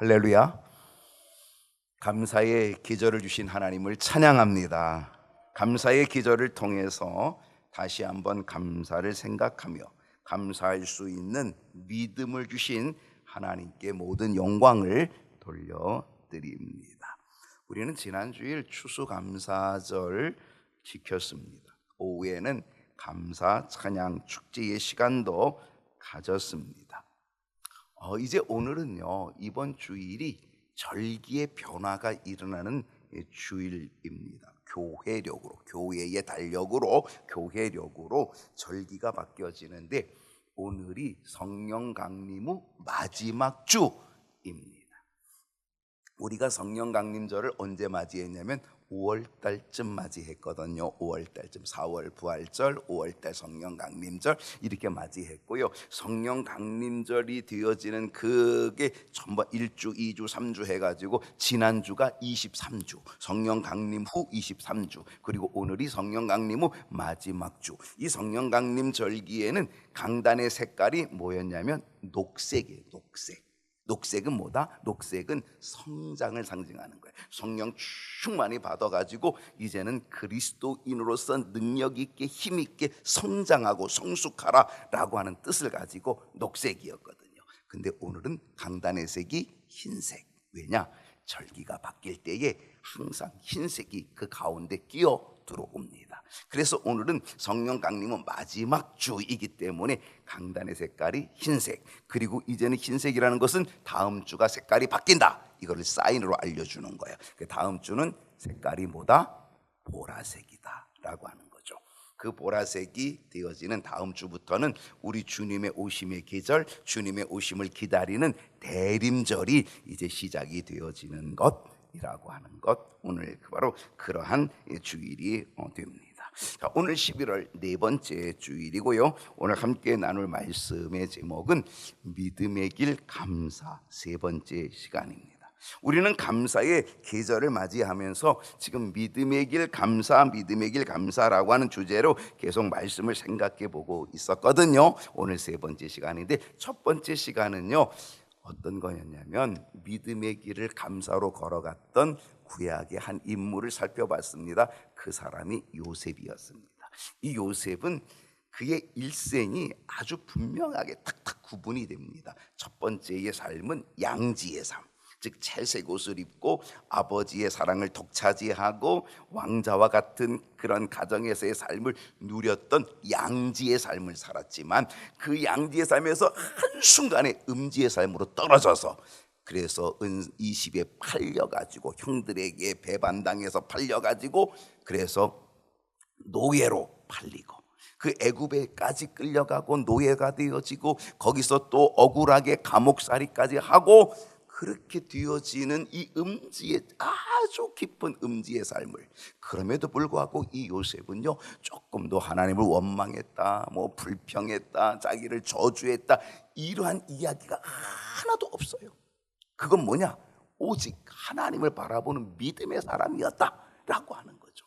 할렐루야. 감사의 기절을 주신 하나님을 찬양합니다. 감사의 기절을 통해서 다시 한번 감사를 생각하며 감사할 수 있는 믿음을 주신 하나님께 모든 영광을 돌려드립니다. 우리는 지난 주일 추수감사절 지켰습니다. 오후에는 감사 찬양 축제의 시간도 가졌습니다. 이제 오늘은요, 이번 주일이 절기의 변화가 일어나는 주일입니다. 교회의 달력으로 교회력으로 절기가 바뀌어지는데 오늘이 성령 강림 후 마지막 주입니다. 우리가 성령 강림절을 언제 맞이했냐면 5월달쯤 맞이했거든요. 5월달쯤 4월 부활절, 5월달 성령 강림절 이렇게 맞이했고요. 성령 강림절이 되어지는 그게 전부 1주, 2주, 3주 해가지고 지난주가 23주, 성령 강림 후 23주, 그리고 오늘이 성령 강림 후 마지막 주. 이 성령 강림 절기에는 강단의 색깔이 뭐였냐면 녹색이에요. 녹색은 뭐다? 녹색은 성장을 상징하는 거예요. 성령 충만히 받아가지고 이제는 그리스도인으로서 능력 있게 힘 있게 성장하고 성숙하라 라고 하는 뜻을 가지고 녹색이었거든요. 근데 오늘은 강단의 색이 흰색. 왜냐? 절기가 바뀔 때에 항상 흰색이 그 가운데 끼어 들어옵니다. 그래서 오늘은 성령 강림은 마지막 주이기 때문에 강단의 색깔이 흰색, 그리고 이제는 흰색이라는 것은 다음 주가 색깔이 바뀐다, 이거를 사인으로 알려주는 거예요. 다음 주는 색깔이 뭐다? 보라색이다 라고 하는 거죠. 그 보라색이 되어지는 다음 주부터는 우리 주님의 오심의 계절, 주님의 오심을 기다리는 대림절이 이제 시작이 되어지는 것이라고 하는 것, 오늘 바로 그러한 주일이 됩니다. 자, 오늘 11월 네 번째 주일이고요. 오늘 함께 나눌 말씀의 제목은 믿음의 길 감사 세 번째 시간입니다. 우리는 감사의 계절을 맞이하면서 지금 믿음의 길 감사라고 하는 주제로 계속 말씀을 생각해 보고 있었거든요. 오늘 세 번째 시간인데 첫 번째 시간은요, 어떤 거였냐면 믿음의 길을 감사로 걸어갔던 구약의 한 인물을 살펴봤습니다. 그 사람이 요셉이었습니다. 이 요셉은 그의 일생이 아주 분명하게 탁탁 구분이 됩니다. 첫 번째의 삶은 양지의 삶, 즉 채색 옷을 입고 아버지의 사랑을 독차지하고 왕자와 같은 그런 가정에서의 삶을 누렸던 양지의 삶을 살았지만 그 양지의 삶에서 한순간에 음지의 삶으로 떨어져서, 그래서 은20에 팔려가지고 형들에게 배반당해서 팔려가지고 그래서 노예로 팔리고 그 애굽에까지 끌려가고 노예가 되어지고 거기서 또 억울하게 감옥살이까지 하고, 그렇게 되어지는 이 음지의 아주 깊은 음지의 삶을, 그럼에도 불구하고 이 요셉은요, 조금도 하나님을 원망했다, 불평했다, 자기를 저주했다, 이러한 이야기가 하나도 없어요. 그건 뭐냐? 오직 하나님을 바라보는 믿음의 사람이었다라고 하는 거죠.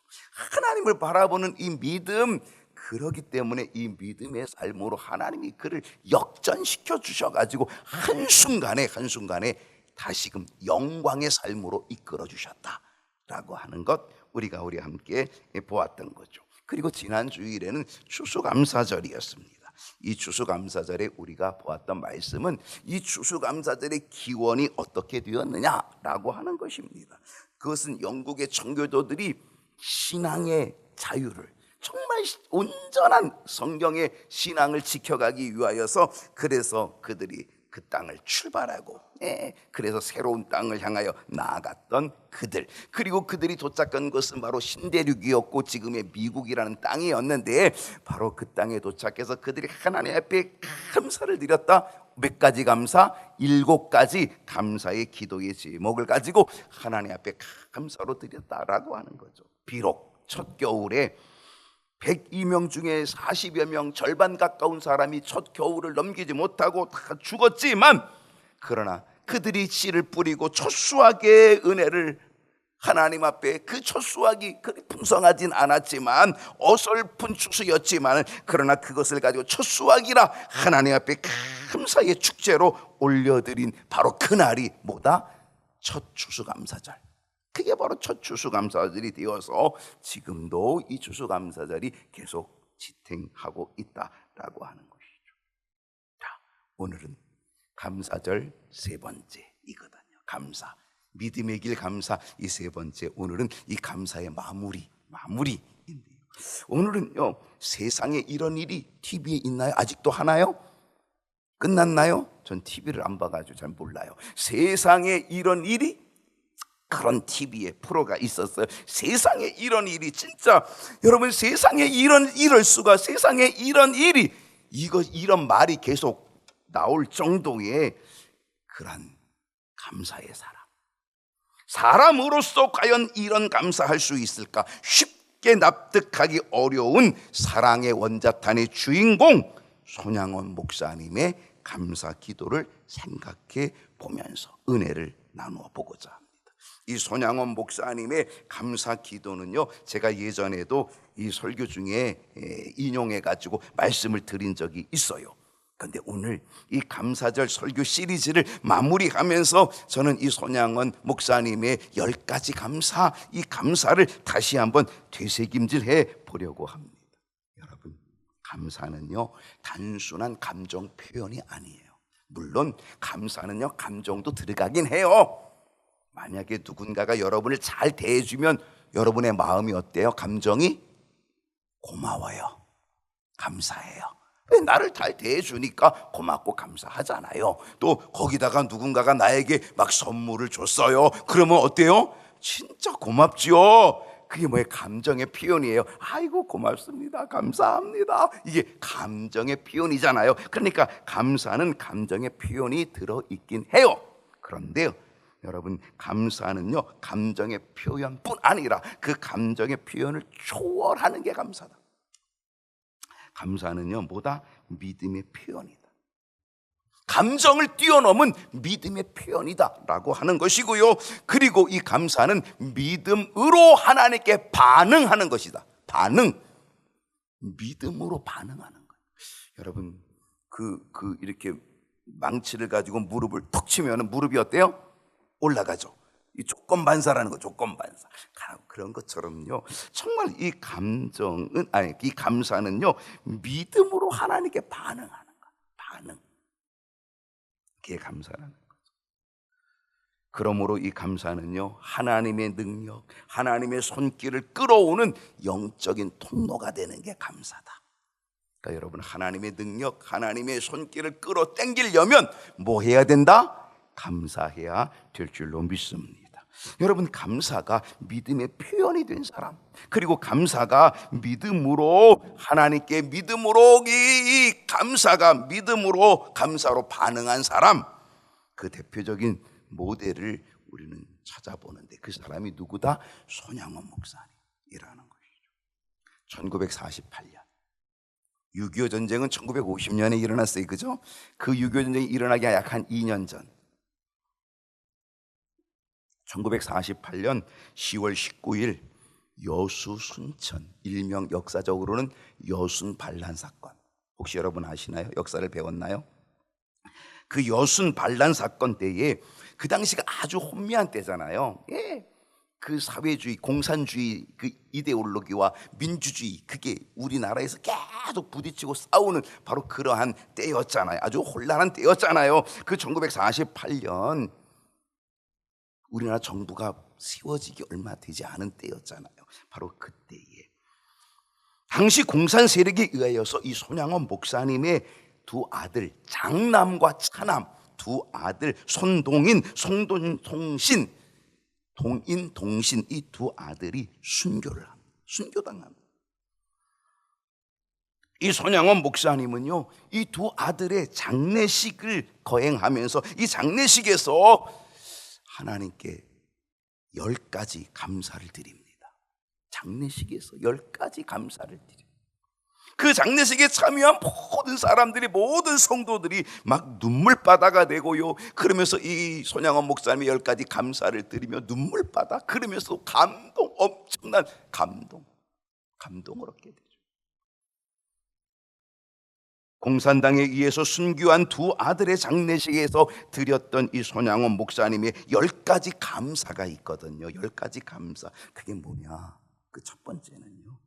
하나님을 바라보는 이 믿음, 그러기 때문에 이 믿음의 삶으로 하나님이 그를 역전시켜 주셔가지고 한순간에 다시금 영광의 삶으로 이끌어 주셨다라고 하는 것, 우리가 함께 보았던 거죠. 그리고 지난 주일에는 추수감사절이었습니다. 이 추수감사절에 우리가 보았던 말씀은 이 추수감사절의 기원이 어떻게 되었느냐라고 하는 것입니다. 그것은 영국의 청교도들이 신앙의 자유를, 정말 온전한 성경의 신앙을 지켜가기 위하여서, 그래서 그들이 그 땅을 출발하고, 그래서 새로운 땅을 향하여 나아갔던 그들, 그리고 그들이 도착한 것은 바로 신대륙이었고 지금의 미국이라는 땅이었는데, 바로 그 땅에 도착해서 그들이 하나님 앞에 감사를 드렸다. 몇 가지 감사? 7가지 감사의 기도의 제목을 가지고 하나님 앞에 감사로 드렸다라고 하는 거죠. 비록 첫 겨울에 102명 중에 40여 명, 절반 가까운 사람이 첫 겨울을 넘기지 못하고 다 죽었지만, 그러나 그들이 씨를 뿌리고 초수하게 은혜를 하나님 앞에 그 첫 수확이 그리 풍성하진 않았지만 어설픈 추수였지만 그러나 그것을 가지고 첫 수확이라 하나님 앞에 감사의 축제로 올려드린 바로 그날이 뭐다? 첫 추수감사절. 그게 바로 첫 추수감사절이 되어서 지금도 이 추수감사절이 계속 지탱하고 있다라고 하는 것이죠. 자, 오늘은 감사절 세 번째이거든요. 감사, 믿음의 길 감사, 이 세 번째. 오늘은 이 감사의 마무리인데요. 오늘은요, 세상에 이런 일이 TV에 있나요? 아직도 하나요? 끝났나요? 전 TV를 안 봐가지고 잘 몰라요. 세상에 이런 일이, 그런 TV에 프로가 있었어요. 세상에 이런 일이, 진짜 여러분, 세상에 이럴 수가, 세상에 이런 일이, 이런 말이 계속 나올 정도의 그런 감사의 사람으로서 과연 이런 감사할 수 있을까? 쉽게 납득하기 어려운 사랑의 원자탄의 주인공 손양원 목사님의 감사 기도를 생각해 보면서 은혜를 나누어 보고자 합니다. 이 손양원 목사님의 감사 기도는요, 제가 예전에도 이 설교 중에 인용해 가지고 말씀을 드린 적이 있어요. 그런데 오늘 이 감사절 설교 시리즈를 마무리하면서 저는 이 손양원 목사님의 10가지 감사, 이 감사를 다시 한번 되새김질해 보려고 합니다. 여러분, 감사는요, 단순한 감정 표현이 아니에요. 물론 감사는요, 감정도 들어가긴 해요. 만약에 누군가가 여러분을 잘 대해주면 여러분의 마음이 어때요? 감정이 고마워요, 감사해요. 나를 잘 대해주니까 고맙고 감사하잖아요. 또 거기다가 누군가가 나에게 막 선물을 줬어요. 그러면 어때요? 진짜 고맙지요. 그게 뭐예요? 감정의 표현이에요. 아이고 고맙습니다, 감사합니다. 이게 감정의 표현이잖아요. 그러니까 감사는 감정의 표현이 들어있긴 해요. 그런데요, 여러분, 감사는요, 감정의 표현뿐 아니라 그 감정의 표현을 초월하는 게 감사다. 감사는요, 뭐다? 믿음의 표현이다. 감정을 뛰어넘은 믿음의 표현이다 라고 하는 것이고요. 그리고 이 감사는 믿음으로 하나님께 반응하는 것이다. 믿음으로 반응하는 것. 여러분, 이렇게 망치를 가지고 무릎을 톡 치면 무릎이 어때요? 올라가죠. 이 조건반사라는 거, 조건반사. 그런 것처럼요, 정말 이 감사는요, 믿음으로 하나님께 반응하는 거. 그게 감사라는 거죠. 그러므로 이 감사는요, 하나님의 능력, 하나님의 손길을 끌어오는 영적인 통로가 되는 게 감사다. 그러니까 여러분, 하나님의 능력, 하나님의 손길을 끌어당기려면 뭐 해야 된다? 감사해야 될 줄로 믿습니다. 여러분, 감사가 믿음의 표현이 된 사람, 그리고 감사가 믿음으로 하나님께 믿음으로 이 감사가 믿음으로 감사로 반응한 사람, 그 대표적인 모델을 우리는 찾아보는데 그 사람이 누구다? 손양원 목사님이라는 것이죠. 1948년 6.25 전쟁은 1950년에 일어났어요. 그죠? 그 6.25 전쟁이 일어나기 약 한 2년 전 1948년 10월 19일 여수 순천, 일명 역사적으로는 여순 반란 사건, 혹시 여러분 아시나요? 역사를 배웠나요? 그 여순 반란 사건 때에 그 당시가 아주 혼미한 때잖아요. 그 사회주의, 공산주의 그 이데올로기와 민주주의, 그게 우리나라에서 계속 부딪히고 싸우는 바로 그러한 때였잖아요. 아주 혼란한 때였잖아요. 그 1948년 우리나라 정부가 세워지기 얼마 되지 않은 때였잖아요. 바로 그때에 당시 공산 세력에 의하여서 이 손양원 목사님의 두 아들, 장남과 차남 두 아들, 손동인, 송동신, 동인, 동신, 이 두 아들이 순교당합니다. 이 손양원 목사님은요, 이 두 아들의 장례식을 거행하면서 이 장례식에서 하나님께 10가지 감사를 드립니다. 장례식에서 10가지 감사를 드립니다. 그 장례식에 참여한 모든 사람들이, 모든 성도들이 막 눈물바다가 되고요. 그러면서 이 손양원 목사님이 10가지 감사를 드리며 눈물바다, 그러면서 감동, 엄청난 감동을 얻게 되죠. 공산당에 의해서 순교한 두 아들의 장례식에서 드렸던 이 손양원 목사님의 10가지 감사가 있거든요. 10가지 감사. 그게 뭐냐? 그 첫 번째는요,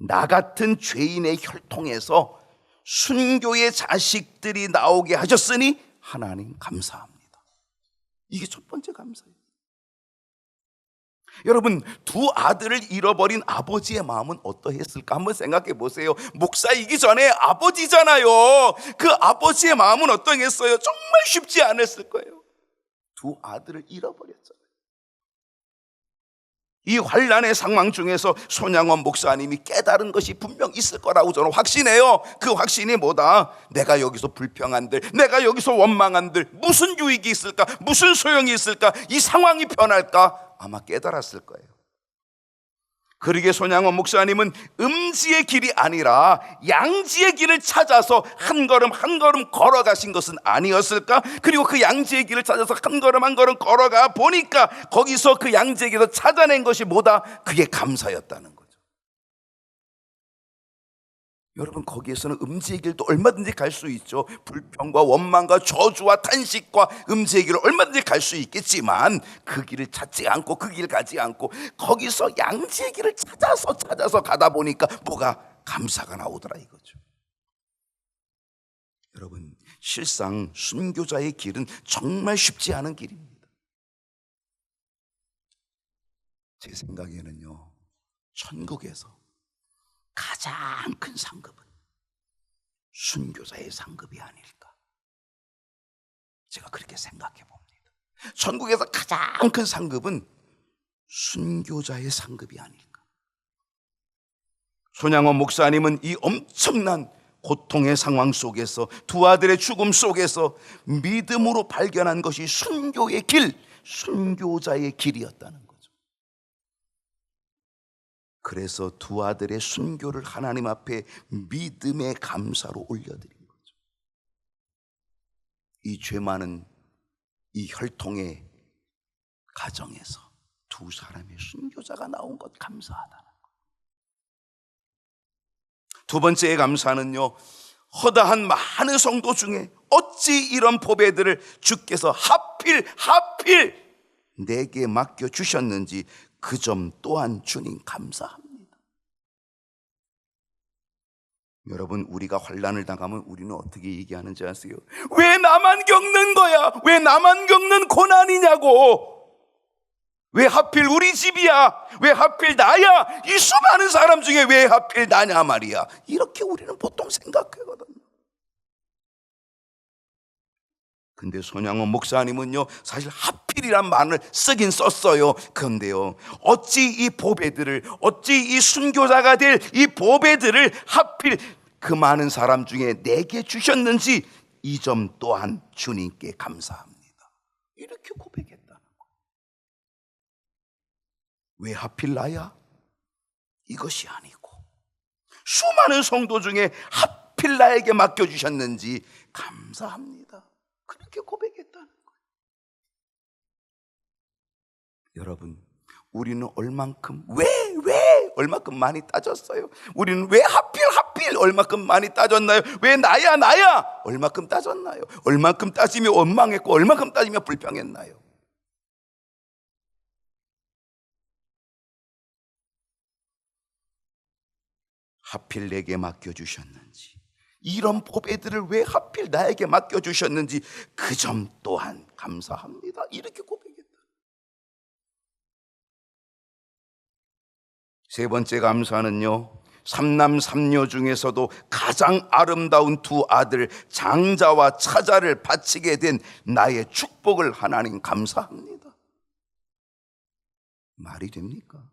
나 같은 죄인의 혈통에서 순교의 자식들이 나오게 하셨으니 하나님 감사합니다. 이게 첫 번째 감사예요. 여러분, 두 아들을 잃어버린 아버지의 마음은 어떠했을까 한번 생각해 보세요. 목사이기 전에 아버지잖아요. 그 아버지의 마음은 어떠했어요? 정말 쉽지 않았을 거예요. 두 아들을 잃어버렸잖아요. 이 환난의 상황 중에서 손양원 목사님이 깨달은 것이 분명 있을 거라고 저는 확신해요. 그 확신이 뭐다? 내가 여기서 불평한들, 내가 여기서 원망한들 무슨 유익이 있을까? 무슨 소용이 있을까? 이 상황이 변할까? 아마 깨달았을 거예요. 그러게 손양원 목사님은 음지의 길이 아니라 양지의 길을 찾아서 한 걸음 한 걸음 걸어가신 것은 아니었을까? 그리고 그 양지의 길을 찾아서 한 걸음 한 걸음 걸어가 보니까 거기서 그 양지의 길에서 찾아낸 것이 뭐다? 그게 감사였다는 거죠. 여러분, 거기에서는 음지의 길도 얼마든지 갈 수 있죠. 불평과 원망과 저주와 탄식과 음지의 길을 얼마든지 갈 수 있겠지만 그 길을 찾지 않고 그 길 가지 않고 거기서 양지의 길을 찾아서 가다 보니까 뭐가 감사가 나오더라 이거죠. 여러분, 실상 순교자의 길은 정말 쉽지 않은 길입니다. 제 생각에는요, 천국에서 가장 큰 상급은 순교자의 상급이 아닐까, 제가 그렇게 생각해 봅니다. 천국에서 가장 큰 상급은 순교자의 상급이 아닐까. 손양원 목사님은 이 엄청난 고통의 상황 속에서, 두 아들의 죽음 속에서 믿음으로 발견한 것이 순교의 길, 순교자의 길이었다는 거예요. 그래서 두 아들의 순교를 하나님 앞에 믿음의 감사로 올려드린 거죠. 이 죄 많은 이 혈통의 가정에서 두 사람의 순교자가 나온 것 감사하다는 것. 두 번째의 감사는요, 허다한 많은 성도 중에 어찌 이런 보배들을 주께서 하필 내게 맡겨주셨는지 그 점 또한 주님 감사합니다. 여러분, 우리가 환난을 당하면 우리는 어떻게 얘기하는지 아세요? 왜 나만 겪는 거야? 왜 나만 겪는 고난이냐고? 왜 하필 우리 집이야? 왜 하필 나야? 이 수많은 사람 중에 왜 하필 나냐 말이야. 이렇게 우리는 보통 생각하거든요. 근데 손양원 목사님은요, 사실 하필이란 말을 쓰긴 썼어요. 그런데요, 어찌 이 보배들을, 어찌 이 순교자가 될 이 보배들을 하필 그 많은 사람 중에 내게 주셨는지 이 점 또한 주님께 감사합니다. 이렇게 고백했다는 거예요. 왜 하필 나야? 이것이 아니고 수많은 성도 중에 하필 나에게 맡겨주셨는지 감사합니다. 그렇게 고백했다는 거예요. 여러분, 우리는 얼만큼 얼만큼 많이 따졌어요? 우리는 왜 하필 얼만큼 많이 따졌나요? 왜 나야 얼만큼 따졌나요? 얼만큼 따지며 원망했고 얼만큼 따지며 불평했나요? 하필 내게 맡겨주셨는지, 이런 보배들을 왜 하필 나에게 맡겨주셨는지 그 점 또한 감사합니다. 이렇게 고백했다. 세 번째 감사는요, 삼남 삼녀 중에서도 가장 아름다운 두 아들 장자와 차자를 바치게 된 나의 축복을 하나님 감사합니다. 말이 됩니까?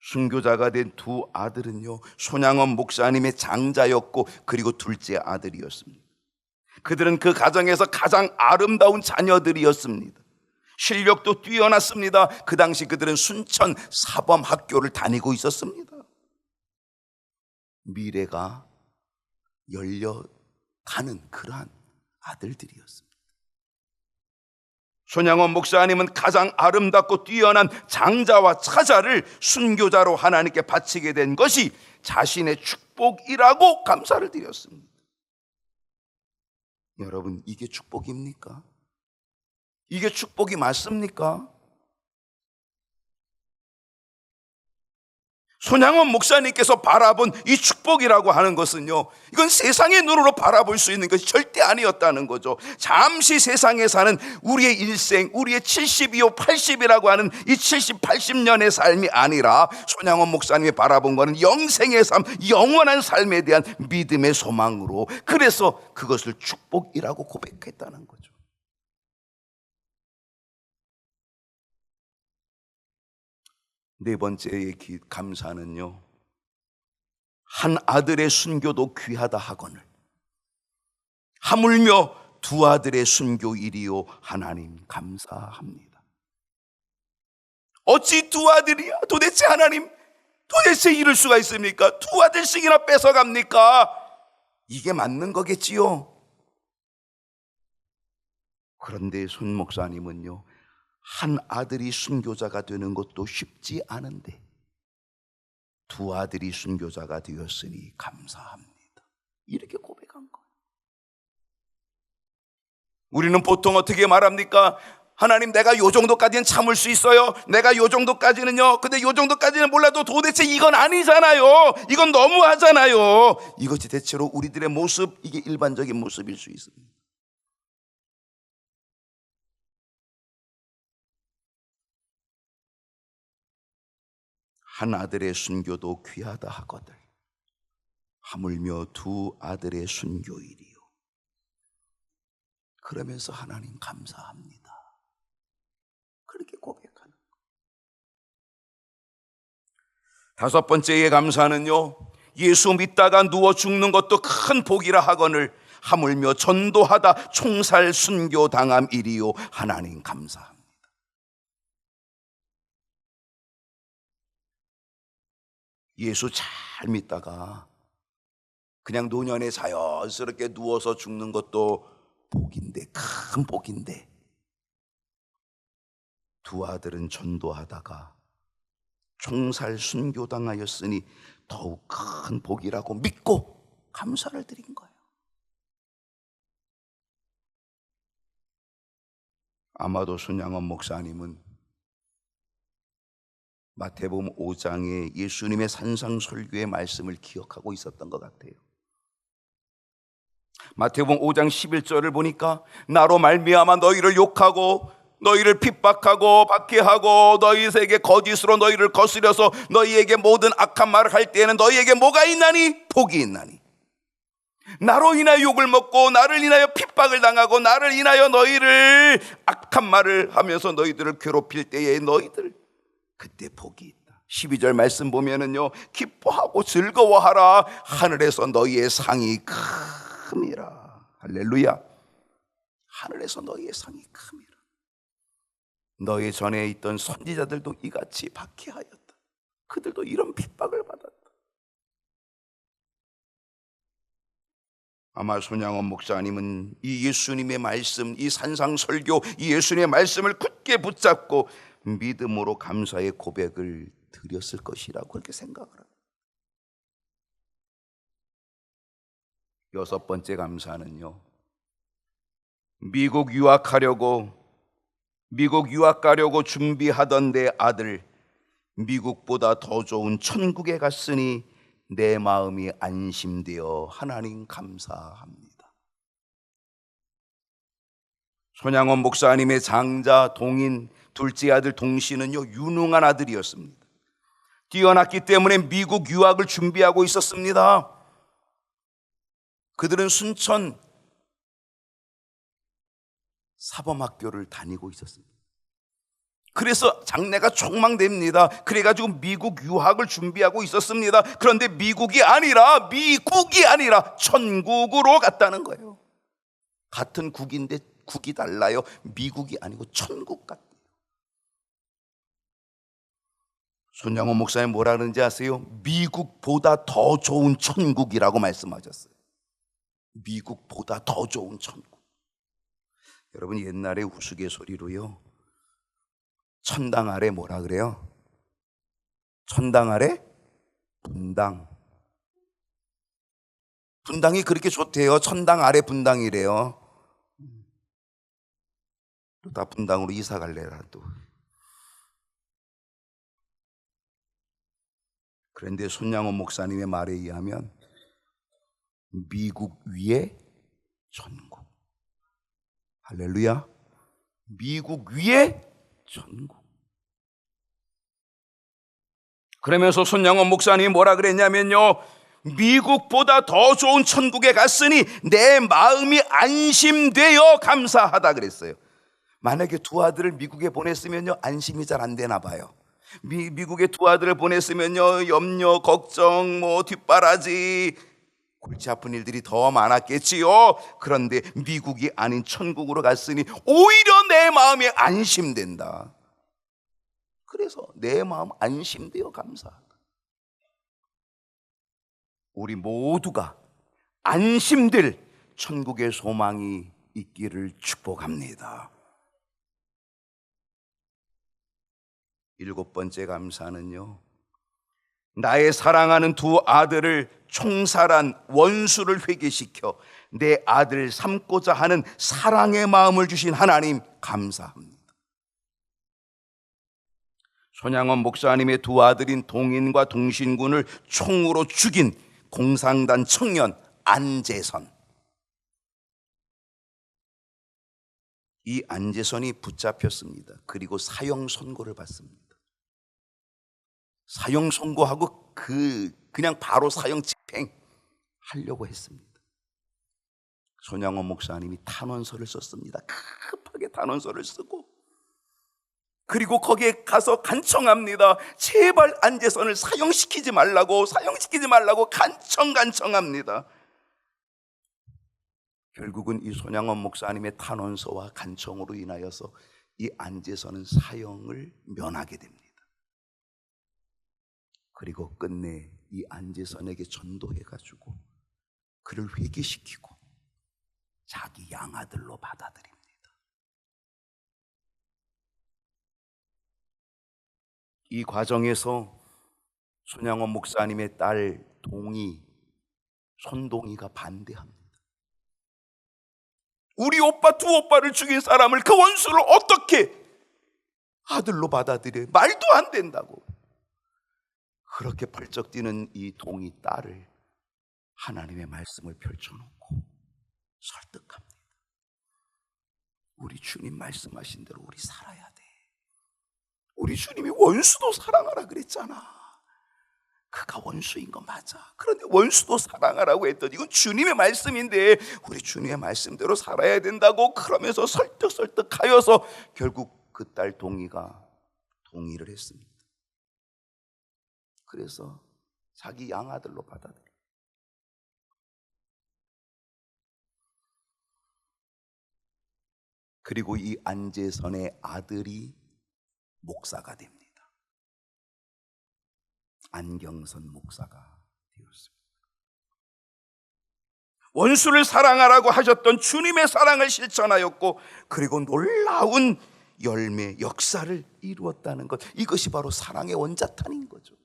순교자가 된 두 아들은요, 손양원 목사님의 장자였고 그리고 둘째 아들이었습니다. 그들은 그 가정에서 가장 아름다운 자녀들이었습니다. 실력도 뛰어났습니다. 그 당시 그들은 순천 사범학교를 다니고 있었습니다. 미래가 열려가는 그러한 아들들이었습니다. 손양원 목사님은 가장 아름답고 뛰어난 장자와 차자를 순교자로 하나님께 바치게 된 것이 자신의 축복이라고 감사를 드렸습니다. 여러분, 이게 축복입니까? 이게 축복이 맞습니까? 손양원 목사님께서 바라본 이 축복이라고 하는 것은요, 이건 세상의 눈으로 바라볼 수 있는 것이 절대 아니었다는 거죠. 잠시 세상에 사는 우리의 일생, 우리의 70이요 80이라고 하는 이 70, 80년의 삶이 아니라 손양원 목사님이 바라본 것은 영생의 삶, 영원한 삶에 대한 믿음의 소망으로, 그래서 그것을 축복이라고 고백했다는 거죠. 네 번째의 감사는요, 한 아들의 순교도 귀하다 하거늘 하물며 두 아들의 순교이리요 하나님 감사합니다. 어찌 두 아들이야? 도대체 하나님, 도대체 이럴 수가 있습니까? 두 아들씩이나 뺏어갑니까? 이게 맞는 거겠지요. 그런데 손 목사님은요, 한 아들이 순교자가 되는 것도 쉽지 않은데 두 아들이 순교자가 되었으니 감사합니다, 이렇게 고백한 거예요. 우리는 보통 어떻게 말합니까? 하나님, 내가 요 정도까지는 참을 수 있어요. 내가 요 정도까지는요. 근데 요 정도까지는 몰라도 도대체 이건 아니잖아요. 이건 너무하잖아요. 이것이 대체로 우리들의 모습, 이게 일반적인 모습일 수 있습니다. 한 아들의 순교도 귀하다 하거들 하물며 두 아들의 순교이리요. 그러면서 하나님 감사합니다, 그렇게 고백하는 거예요. 다섯 번째의 감사는요, 예수 믿다가 누워 죽는 것도 큰 복이라 하거늘 하물며 전도하다 총살 순교 당함이리요 하나님 감사합니다. 예수 잘 믿다가 그냥 노년에 자연스럽게 누워서 죽는 것도 복인데, 큰 복인데, 두 아들은 전도하다가 총살 순교당하였으니 더욱 큰 복이라고 믿고 감사를 드린 거예요. 아마도 손양원 목사님은 마태복음 5장에 예수님의 산상설교의 말씀을 기억하고 있었던 것 같아요. 마태복음 5장 11절을 보니까 나로 말미암아 너희를 욕하고 너희를 핍박하고 박해하고 너희에게 거짓으로 너희를 거스려서 너희에게 모든 악한 말을 할 때에는 너희에게 뭐가 있나니? 복이 있나니. 나로 인하여 욕을 먹고 나를 인하여 핍박을 당하고 나를 인하여 너희를 악한 말을 하면서 너희들을 괴롭힐 때에 너희들 그때 복이 있다. 12절 말씀 보면은요, 기뻐하고 즐거워하라, 하늘에서 너희의 상이 큼이라. 할렐루야. 하늘에서 너희의 상이 큼이라. 너희 전에 있던 선지자들도 이같이 박해하였다. 그들도 이런 핍박을 받았다. 아마 손양원 목사님은 이 예수님의 말씀, 이 산상설교, 이 예수님의 말씀을 굳게 붙잡고 믿음으로 감사의 고백을 드렸을 것이라고 그렇게 생각을 합니다. 여섯 번째 감사는요, 미국 유학 가려고 준비하던 내 아들, 미국보다 더 좋은 천국에 갔으니 내 마음이 안심되어 하나님 감사합니다. 손양원 목사님의 장자 동인 둘째 아들 동신은요, 유능한 아들이었습니다. 뛰어났기 때문에 미국 유학을 준비하고 있었습니다. 그들은 순천 사범학교를 다니고 있었습니다. 그래서 장래가 촉망됩니다. 그래가지고 미국 유학을 준비하고 있었습니다. 그런데 미국이 아니라 천국으로 갔다는 거예요. 같은 국인데 국이 달라요. 미국이 아니고 천국 같아요. 손양호 목사님 뭐라 그러는지 아세요? 미국보다 더 좋은 천국이라고 말씀하셨어요. 미국보다 더 좋은 천국. 여러분, 옛날에 우스갯소리로요, 천당 아래 뭐라 그래요? 천당 아래 분당. 분당이 그렇게 좋대요. 천당 아래 분당이래요. 또 다 분당으로 이사 갈래라 또. 그런데 손양원 목사님의 말에 의하면 미국 위에 천국. 할렐루야. 미국 위에 천국. 그러면서 손양원 목사님이 뭐라 그랬냐면요, 미국보다 더 좋은 천국에 갔으니 내 마음이 안심되어 감사하다 그랬어요. 만약에 두 아들을 미국에 보냈으면요, 안심이 잘 안 되나 봐요. 미국에 두 아들을 보냈으면요, 염려, 걱정, 뒷바라지, 골치 아픈 일들이 더 많았겠지요. 그런데 미국이 아닌 천국으로 갔으니 오히려 내 마음이 안심된다. 그래서 내 마음 안심되어 감사하다. 우리 모두가 안심될 천국의 소망이 있기를 축복합니다. 7번째 감사는요, 나의 사랑하는 두 아들을 총살한 원수를 회개시켜 내 아들 삼고자 하는 사랑의 마음을 주신 하나님 감사합니다. 손양원 목사님의 두 아들인 동인과 동신군을 총으로 죽인 공산당 청년 안재선. 이 안재선이 붙잡혔습니다. 그리고 사형 선고를 받습니다. 사형 선고하고 그냥 바로 사형 집행하려고 했습니다. 손양원 목사님이 탄원서를 썼습니다. 급하게 탄원서를 쓰고, 그리고 거기에 가서 간청합니다. 제발 안재선을 사형시키지 말라고 간청합니다. 결국은 이 손양원 목사님의 탄원서와 간청으로 인하여서 이 안재선은 사형을 면하게 됩니다. 그리고 끝내 이 안재선에게 전도해가지고 그를 회개시키고 자기 양아들로 받아들입니다. 이 과정에서 손양원 목사님의 딸 손동이가 반대합니다. 우리 두 오빠를 죽인 사람을, 그 원수를 어떻게 아들로 받아들여? 말도 안 된다고. 그렇게 펄쩍 뛰는 이 동이 딸을 하나님의 말씀을 펼쳐놓고 설득합니다. 우리 주님 말씀하신 대로 우리 살아야 돼. 우리 주님이 원수도 사랑하라 그랬잖아. 그가 원수인 거 맞아. 그런데 원수도 사랑하라고 했더니 이건 주님의 말씀인데 우리 주님의 말씀대로 살아야 된다고. 그러면서 설득하여서 결국 그 딸 동이가 동의를 했습니다. 그래서 자기 양아들로 받아들여. 그리고 이 안재선의 아들이 목사가 됩니다. 안경선 목사가 되었습니다. 원수를 사랑하라고 하셨던 주님의 사랑을 실천하였고, 그리고 놀라운 열매, 역사를 이루었다는 것, 이것이 바로 사랑의 원자탄인 거죠.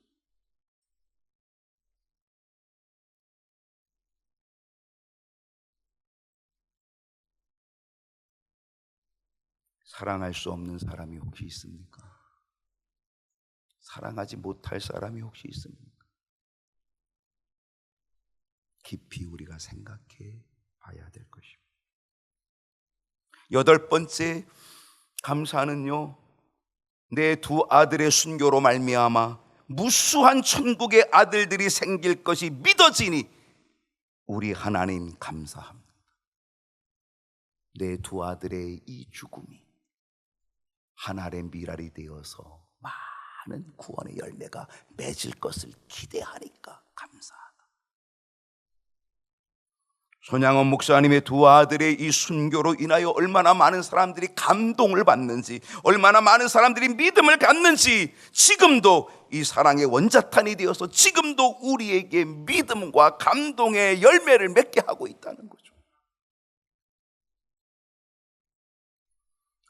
사랑할 수 없는 사람이 혹시 있습니까? 사랑하지 못할 사람이 혹시 있습니까? 깊이 우리가 생각해 봐야 될 것입니다. 8번째 감사는요, 내 두 아들의 순교로 말미암아 무수한 천국의 아들들이 생길 것이 믿어지니 우리 하나님 감사합니다. 내 두 아들의 이 죽음이 하나님의 미랄이 되어서 많은 구원의 열매가 맺을 것을 기대하니까 감사하다. 손양원 목사님의 두 아들의 이 순교로 인하여 얼마나 많은 사람들이 감동을 받는지, 얼마나 많은 사람들이 믿음을 갖는지, 지금도 이 사랑의 원자탄이 되어서 지금도 우리에게 믿음과 감동의 열매를 맺게 하고 있다는 거죠.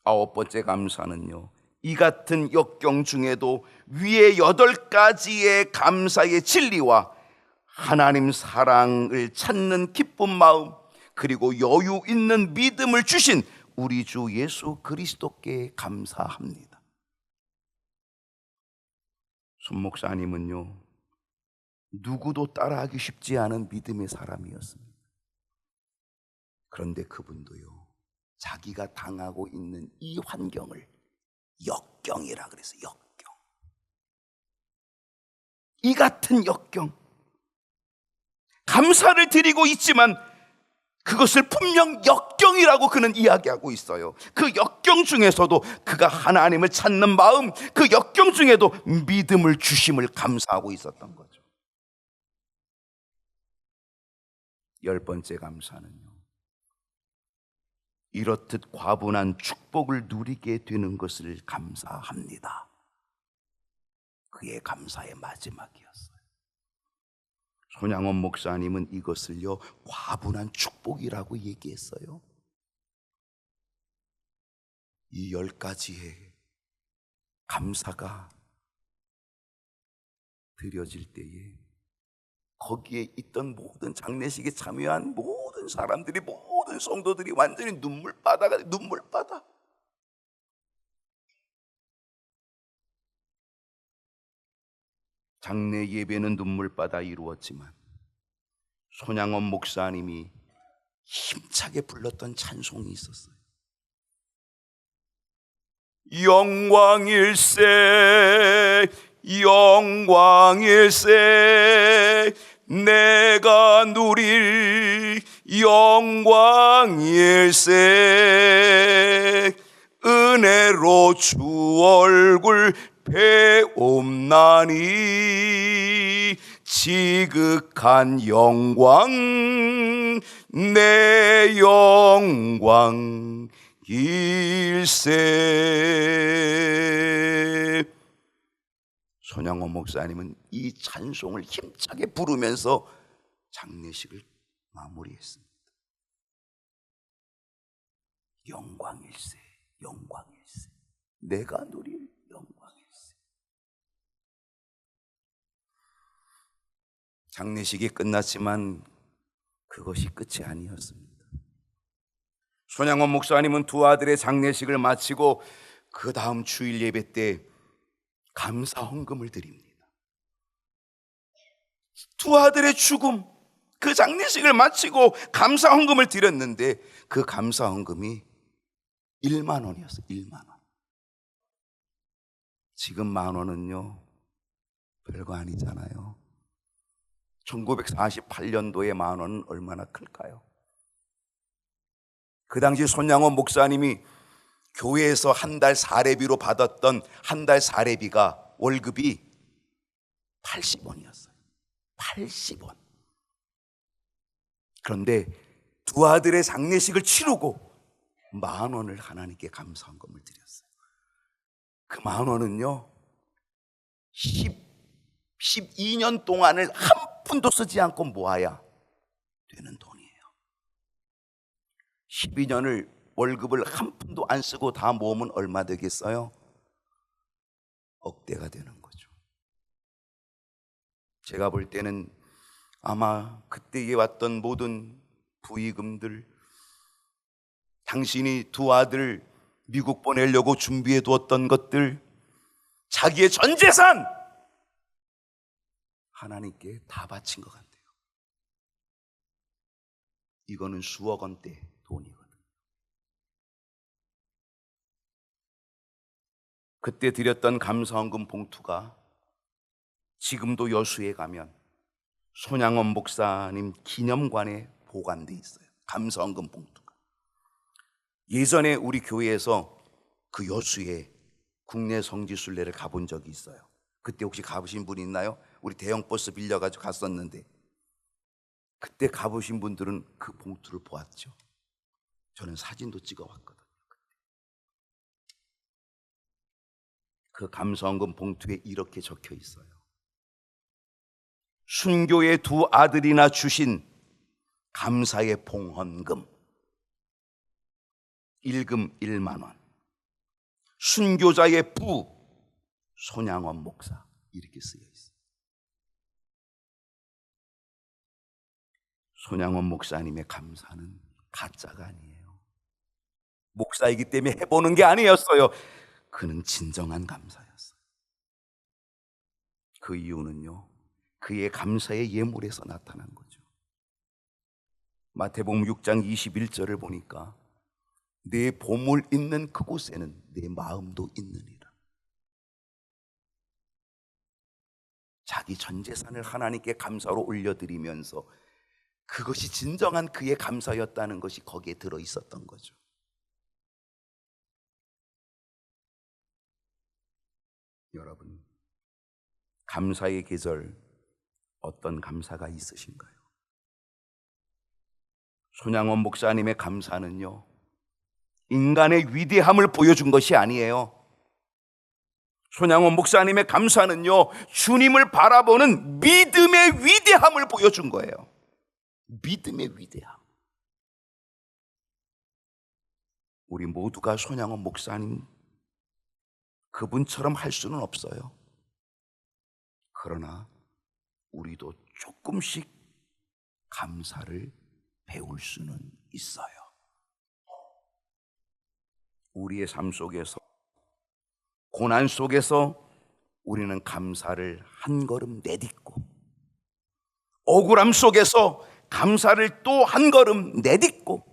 아홉 번째 감사는요, 이 같은 역경 중에도 위에 8가지의 감사의 진리와 하나님 사랑을 찾는 기쁜 마음, 그리고 여유 있는 믿음을 주신 우리 주 예수 그리스도께 감사합니다. 손 목사님은요, 누구도 따라하기 쉽지 않은 믿음의 사람이었습니다. 그런데 그분도요, 자기가 당하고 있는 이 환경을 역경이라 그랬어요. 역경. 이 같은 역경, 감사를 드리고 있지만 그것을 분명 역경이라고 그는 이야기하고 있어요. 그 역경 중에서도 그가 하나님을 찾는 마음, 그 역경 중에도 믿음을 주심을 감사하고 있었던 거죠. 10번째 감사는요, 이렇듯 과분한 축복을 누리게 되는 것을 감사합니다. 그의 감사의 마지막이었어요. 손양원 목사님은 이것을요, 과분한 축복이라고 얘기했어요. 이 10가지의 감사가 드려질 때에 거기에 있던 모든 장례식에 참여한 모든 사람들이, 모든 성도들이 완전히 눈물바다가, 눈물바다. 장례 예배는 눈물바다 이루었지만 손양원 목사님이 힘차게 불렀던 찬송이 있었어요. 영광일세, 영광일세, 내가 누릴 영광일세, 은혜로 주 얼굴 배옵나니, 지극한 영광, 내 영광일세. 손양원 목사님은 이 찬송을 힘차게 부르면서 장례식을 마무리했습니다. 영광일세, 영광일세, 내가 누릴 영광일세. 장례식이 끝났지만 그것이 끝이 아니었습니다. 손양원 목사님은 두 아들의 장례식을 마치고 그 다음 주일 예배 때 감사 헌금을 드립니다. 두 아들의 죽음, 그 장례식을 마치고 감사 헌금을 드렸는데 그 감사 헌금이 1만 원이었어요. 1만 원. 지금 10,000원은요 별거 아니잖아요. 1948년도에 10,000원은 얼마나 클까요? 그 당시 손양원 목사님이 교회에서 한 달 사례비로 받았던 한 달 사례비가, 월급이 80원이었어요. 80원. 그런데 두 아들의 장례식을 치르고 10,000원을 하나님께 감사헌금을 드렸어요. 그 10,000원은요 12년 동안을 한 푼도 쓰지 않고 모아야 되는 돈이에요. 12년을 월급을 한 푼도 안 쓰고 다 모으면 얼마 되겠어요? 억대가 되는 거죠. 제가 볼 때는 아마 그때에 왔던 모든 부의금들, 당신이 두 아들 미국 보내려고 준비해 두었던 것들, 자기의 전 재산 하나님께 다 바친 것 같아요. 이거는 수억 원대 돈이거든요. 그때 드렸던 감사헌금 봉투가 지금도 여수에 가면 손양원 목사님 기념관에 보관돼 있어요. 감사헌금 봉투가. 예전에 우리 교회에서 그 여수에 국내 성지순례를 가본 적이 있어요. 그때 혹시 가보신 분 있나요? 우리 대형 버스 빌려가지고 갔었는데 그때 가보신 분들은 그 봉투를 보았죠. 저는 사진도 찍어왔거든요. 그 감사원금 봉투에 이렇게 적혀 있어요. 순교의 두 아들이나 주신 감사의 봉헌금 1금 1만 원, 순교자의 부 손양원 목사, 이렇게 쓰여 있어요. 손양원 목사님의 감사는 가짜가 아니에요. 목사이기 때문에 해보는 게 아니었어요. 그는 진정한 감사였어요. 그 이유는요, 그의 감사의 예물에서 나타난 거죠. 마태복음 6장 21절을 보니까 내 보물 있는 그곳에는 내 마음도 있느니라. 자기 전 재산을 하나님께 감사로 올려드리면서 그것이 진정한 그의 감사였다는 것이 거기에 들어 있었던 거죠. 여러분, 감사의 계절 어떤 감사가 있으신가요? 손양원 목사님의 감사는요, 인간의 위대함을 보여준 것이 아니에요. 손양원 목사님의 감사는요, 주님을 바라보는 믿음의 위대함을 보여준 거예요. 믿음의 위대함. 우리 모두가 손양원 목사님 그분처럼 할 수는 없어요. 그러나 우리도 조금씩 감사를 배울 수는 있어요. 우리의 삶 속에서, 고난 속에서 우리는 감사를 한 걸음 내딛고, 억울함 속에서 감사를 또 한 걸음 내딛고,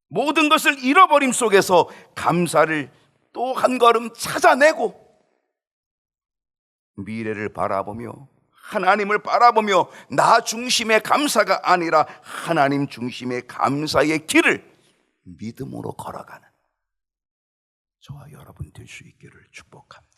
모든 것을 잃어버림 속에서 감사를 또 한 걸음 찾아내고, 미래를 바라보며 하나님을 바라보며 나 중심의 감사가 아니라 하나님 중심의 감사의 길을 믿음으로 걸어가는 저와 여러분 될 수 있기를 축복합니다.